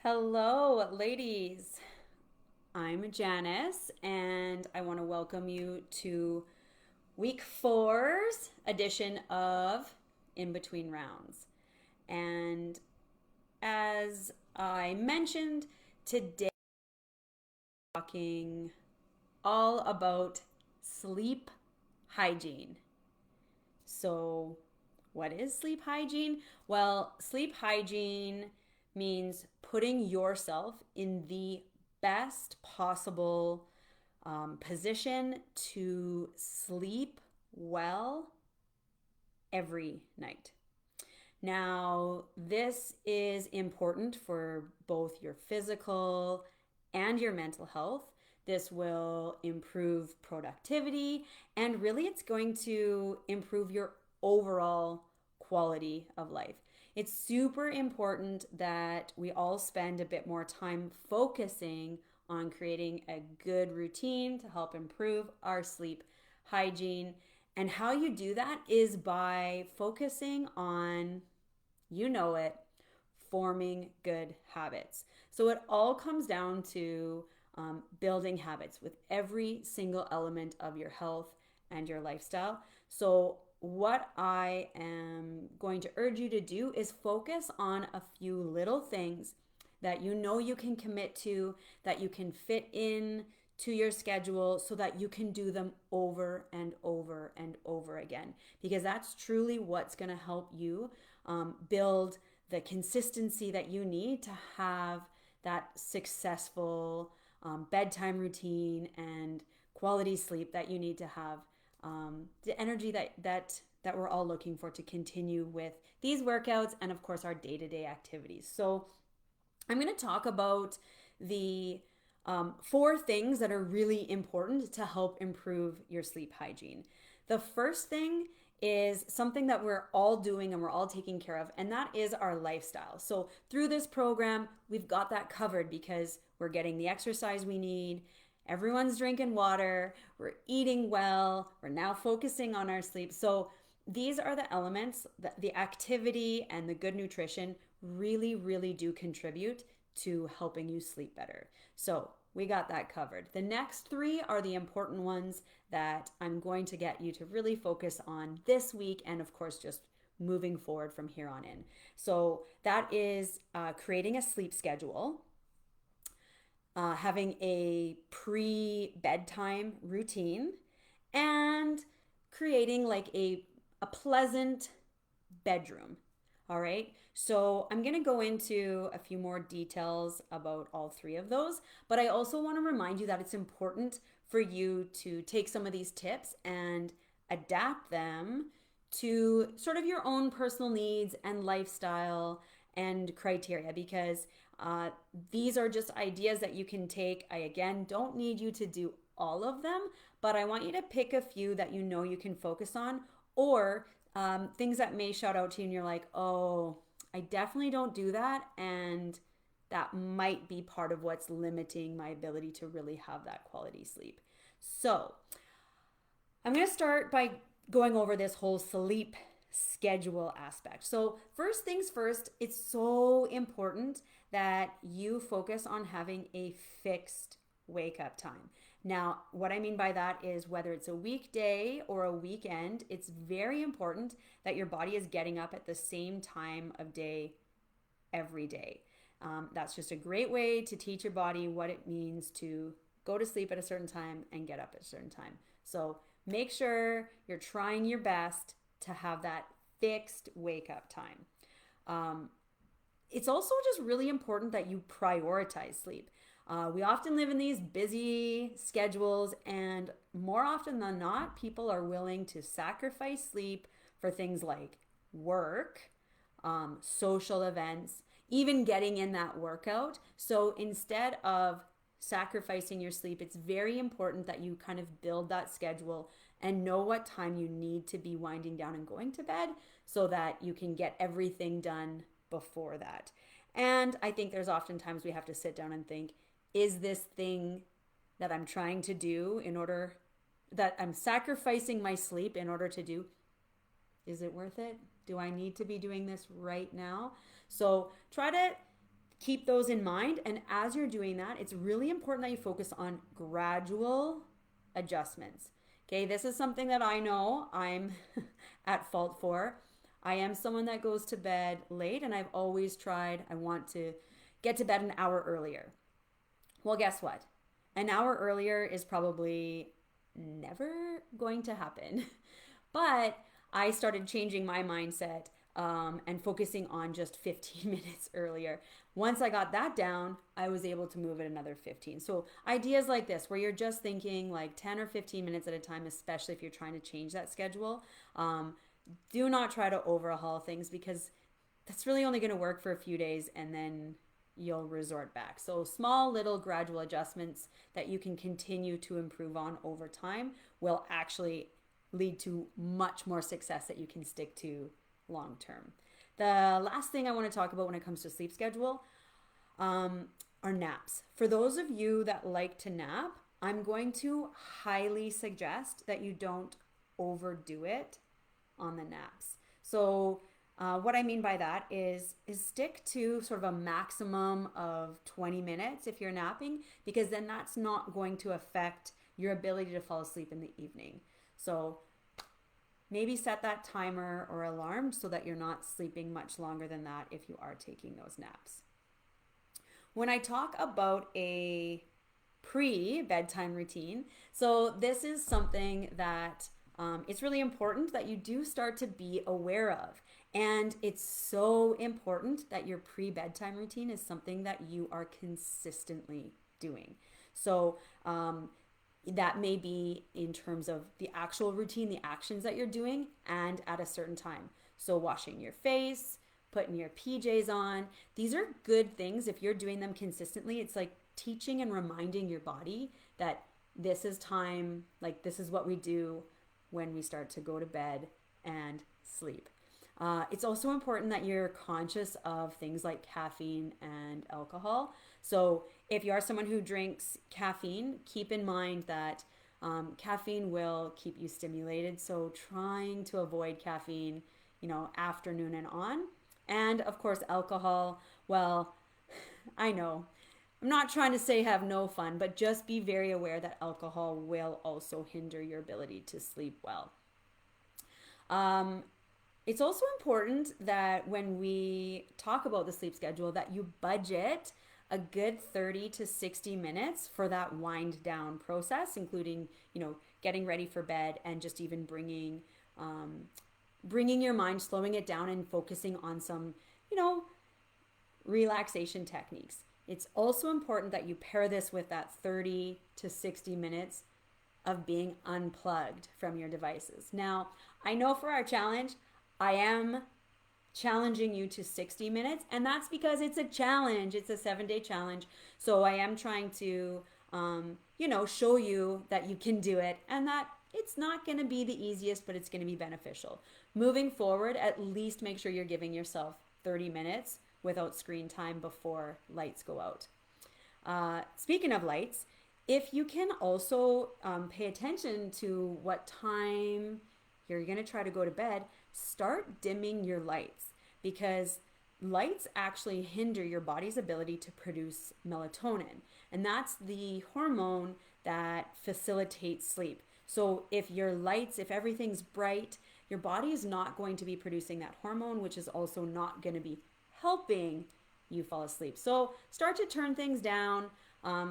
Hello, ladies. I'm Janice, and I want to welcome you to week four's edition of In Between Rounds. And as I mentioned, today we're talking all about sleep hygiene. So, what is sleep hygiene? Well, sleep hygiene means putting yourself in the best possible position to sleep well every night. Now, this is important for both your physical and your mental health. This will improve productivity, and really, it's going to improve your overall quality of life. It's super important that we all spend a bit more time focusing on creating a good routine to help improve our sleep hygiene. And how you do that is by focusing on, you know it, forming good habits. So it all comes down to building habits with every single element of your health and your lifestyle. So, what I am going to urge you to do is focus on a few little things that you know you can commit to, that you can fit in to your schedule so that you can do them over and over and over again. Because that's truly what's going to help you build the consistency that you need to have that successful bedtime routine and quality sleep that you need to have, the energy that we're all looking for to continue with these workouts and of course our day-to-day activities. So I'm going to talk about the four things that are really important to help improve your sleep hygiene. The first thing is something that we're all doing and we're all taking care of, and that is our lifestyle. So, through this program, we've got that covered because we're getting the exercise we need, everyone's drinking water, we're eating well, we're now focusing on our sleep. So, these are the elements that the activity and the good nutrition really, really do contribute to helping you sleep better. So, we got that covered. The next three are the important ones that I'm going to get you to really focus on this week and, of course, just moving forward from here on in. So, that is creating a sleep schedule, having a pre bedtime routine, and creating like a pleasant bedroom. All right. So I'm going to go into a few more details about all three of those, but I also want to remind you that it's important for you to take some of these tips and adapt them to sort of your own personal needs and lifestyle and criteria, because these are just ideas that you can take. I, again, don't need you to do all of them, but I want you to pick a few that you know you can focus on, or things that may shout out to you and you're like, oh, I definitely don't do that. And that might be part of what's limiting my ability to really have that quality sleep. So I'm going to start by going over this whole sleep schedule aspect. So, first things first, it's so important that you focus on having a fixed wake up time. Now, what I mean by that is whether it's a weekday or a weekend, it's very important that your body is getting up at the same time of day every day. That's just a great way to teach your body what it means to go to sleep at a certain time and get up at a certain time. So make sure you're trying your best to have that fixed wake up time. It's also just really important that you prioritize sleep. We often live in these busy schedules, and more often than not, people are willing to sacrifice sleep for things like work, social events, even getting in that workout. So instead of sacrificing your sleep, it's very important that you kind of build that schedule and know what time you need to be winding down and going to bed so that you can get everything done before that. And I think there's oftentimes we have to sit down and think, is this thing that I'm trying to do in order that I'm sacrificing my sleep in order to do, is it worth it? Do I need to be doing this right now? So try to keep those in mind. And as you're doing that, it's really important that you focus on gradual adjustments. Okay, this is something that I know I'm at fault for. I am someone that goes to bed late, and I've always tried, I want to get to bed an hour earlier. Well, guess what? An hour earlier is probably never going to happen. But I started changing my mindset and focusing on just 15 minutes earlier. Once I got that down, I was able to move it another 15. So ideas like this, where you're just thinking like 10 or 15 minutes at a time, especially if you're trying to change that schedule, do not try to overhaul things, because that's really only going to work for a few days and then you'll resort back. So small little gradual adjustments that you can continue to improve on over time will actually lead to much more success that you can stick to long term. The last thing I want to talk about when it comes to sleep schedule are naps. For those of you that like to nap, I'm going to highly suggest that you don't overdo it on the naps. So what I mean by that is stick to sort of a maximum of 20 minutes if you're napping, because then that's not going to affect your ability to fall asleep in the evening. So maybe set that timer or alarm so that you're not sleeping much longer than that if you are taking those naps. When I talk about a pre-bedtime routine, so this is something that it's really important that you do start to be aware of. And it's so important that your pre-bedtime routine is something that you are consistently doing. So that may be in terms of the actual routine, the actions that you're doing, and at a certain time. So washing your face, putting your PJs on. These are good things. If you're doing them consistently, it's like teaching and reminding your body that this is time, like this is what we do when we start to go to bed and sleep. It's also important that you're conscious of things like caffeine and alcohol. So if you are someone who drinks caffeine, keep in mind that caffeine will keep you stimulated. So trying to avoid caffeine, afternoon and on. And of course, alcohol, well, I know, I'm not trying to say have no fun, but just be very aware that alcohol will also hinder your ability to sleep well. It's also important that when we talk about the sleep schedule, that you budget a good 30 to 60 minutes for that wind down process, including, getting ready for bed and just even bringing your mind, slowing it down and focusing on some, relaxation techniques. It's also important that you pair this with that 30 to 60 minutes of being unplugged from your devices. Now, I know for our challenge, I am challenging you to 60 minutes, and that's because it's a challenge. It's a 7-day challenge. So I am trying to, show you that you can do it and that it's not going to be the easiest, but it's going to be beneficial. Moving forward, at least make sure you're giving yourself 30 minutes without screen time before lights go out. Speaking of lights, if you can also pay attention to what time you're going to try to go to bed, start dimming your lights, because lights actually hinder your body's ability to produce melatonin, and that's the hormone that facilitates sleep. So if everything's bright, your body is not going to be producing that hormone, which is also not going to be helping you fall asleep. So start to turn things down.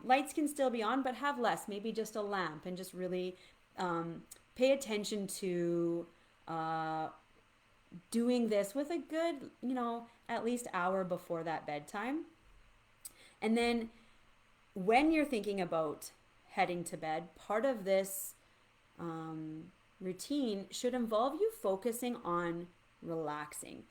Lights can still be on, but have less, maybe just a lamp, and just really pay attention to doing this with a good, at least hour before that bedtime. And then when you're thinking about heading to bed, part of this routine should involve you focusing on relaxing.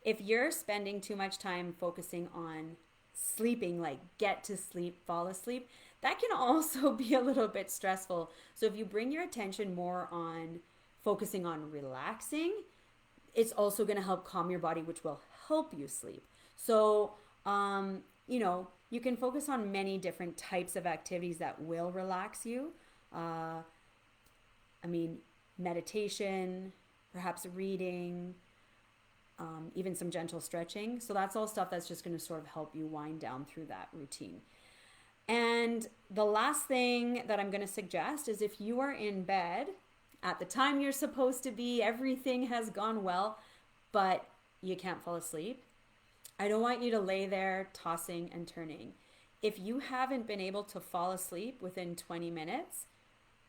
If you're spending too much time focusing on sleeping, like get to sleep, fall asleep, that can also be a little bit stressful. So if you bring your attention more on focusing on relaxing, it's also going to help calm your body, which will help you sleep. So, you can focus on many different types of activities that will relax you. Meditation, perhaps reading, even some gentle stretching. So that's all stuff that's just going to sort of help you wind down through that routine. And the last thing that I'm going to suggest is if you are in bed at the time you're supposed to be, everything has gone well, but you can't fall asleep, I don't want you to lay there tossing and turning. If you haven't been able to fall asleep within 20 minutes,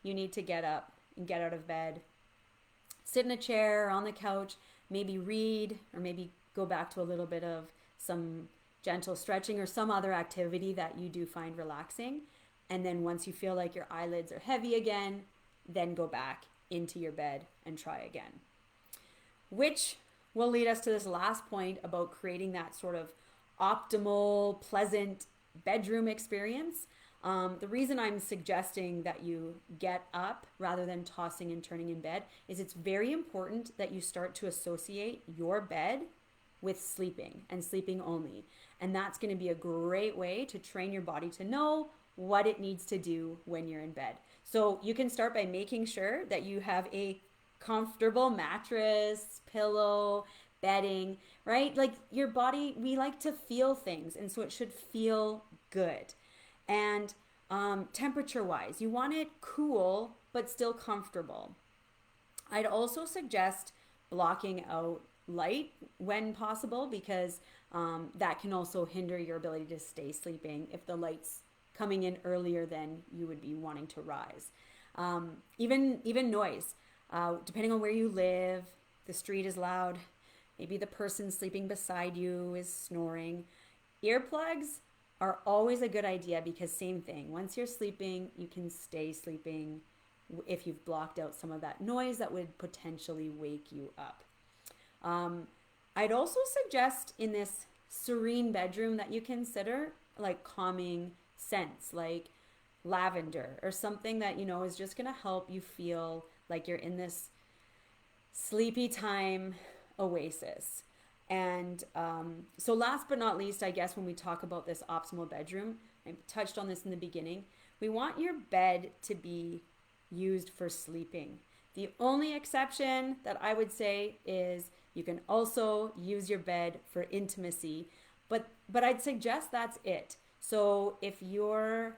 you need to get up and get out of bed, sit in a chair or on the couch, maybe read, or maybe go back to a little bit of some gentle stretching or some other activity that you do find relaxing. And then once you feel like your eyelids are heavy again, then go back into your bed and try again. Which will lead us to this last point about creating that sort of optimal, pleasant bedroom experience. The reason I'm suggesting that you get up rather than tossing and turning in bed is it's very important that you start to associate your bed with sleeping and sleeping only. And that's going to be a great way to train your body to know what it needs to do when you're in bed. So you can start by making sure that you have a comfortable mattress, pillow, bedding, right? Like your body, we like to feel things, and so it should feel good. And temperature wise, you want it cool but still comfortable. I'd also suggest blocking out light when possible, because that can also hinder your ability to stay sleeping if the light's coming in earlier than you would be wanting to rise. Even noise, depending on where you live, the street is loud, maybe the person sleeping beside you is snoring. Earplugs are always a good idea, because same thing, once you're sleeping, you can stay sleeping if you've blocked out some of that noise that would potentially wake you up. I'd also suggest in this serene bedroom that you consider like calming scents, like lavender or something that you know is just going to help you feel like you're in this sleepy time oasis. And so last but not least, I guess when we talk about this optimal bedroom, I touched on this in the beginning, we want your bed to be used for sleeping. The only exception that I would say is you can also use your bed for intimacy, but I'd suggest that's it. So if you're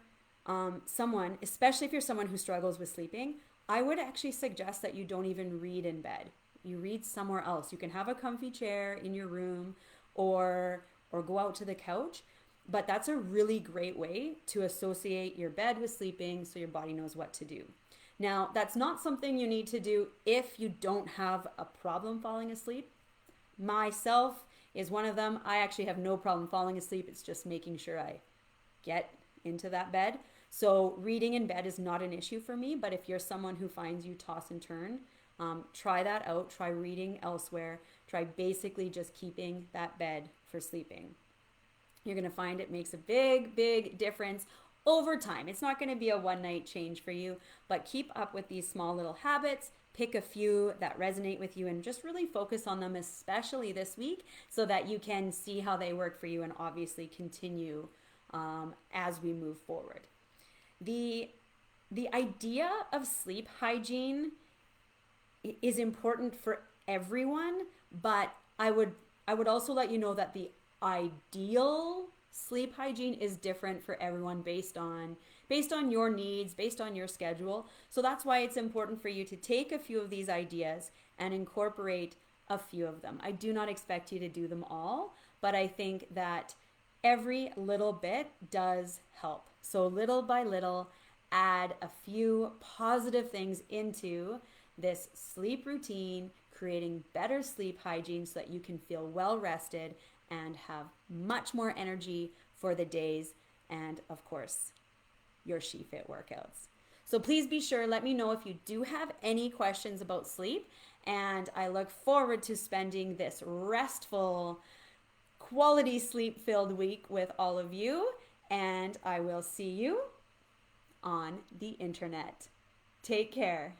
someone, especially if you're someone who struggles with sleeping, I would actually suggest that you don't even read in bed. You read somewhere else. You can have a comfy chair in your room or go out to the couch, but that's a really great way to associate your bed with sleeping so your body knows what to do. Now, that's not something you need to do if you don't have a problem falling asleep. Myself is one of them. I actually have no problem falling asleep. It's just making sure I get into that bed. So reading in bed is not an issue for me, but if you're someone who finds you toss and turn, try that out. Try reading elsewhere. Try basically just keeping that bed for sleeping. You're going to find it makes a big, big difference over time. It's not going to be a one-night change for you, but keep up with these small little habits. Pick a few that resonate with you and just really focus on them, especially this week, so that you can see how they work for you and obviously continue as we move forward. The idea of sleep hygiene is important for everyone, but I would also let you know that the ideal sleep hygiene is different for everyone based on your needs, based on your schedule. So that's why it's important for you to take a few of these ideas and incorporate a few of them. I do not expect you to do them all, but I think that every little bit does help. So little by little, add a few positive things into this sleep routine, creating better sleep hygiene so that you can feel well rested and have much more energy for the days and, of course, your SheFit workouts. So please be sure, let me know if you do have any questions about sleep, and I look forward to spending this restful, quality sleep-filled week with all of you, and I will see you on the internet. Take care.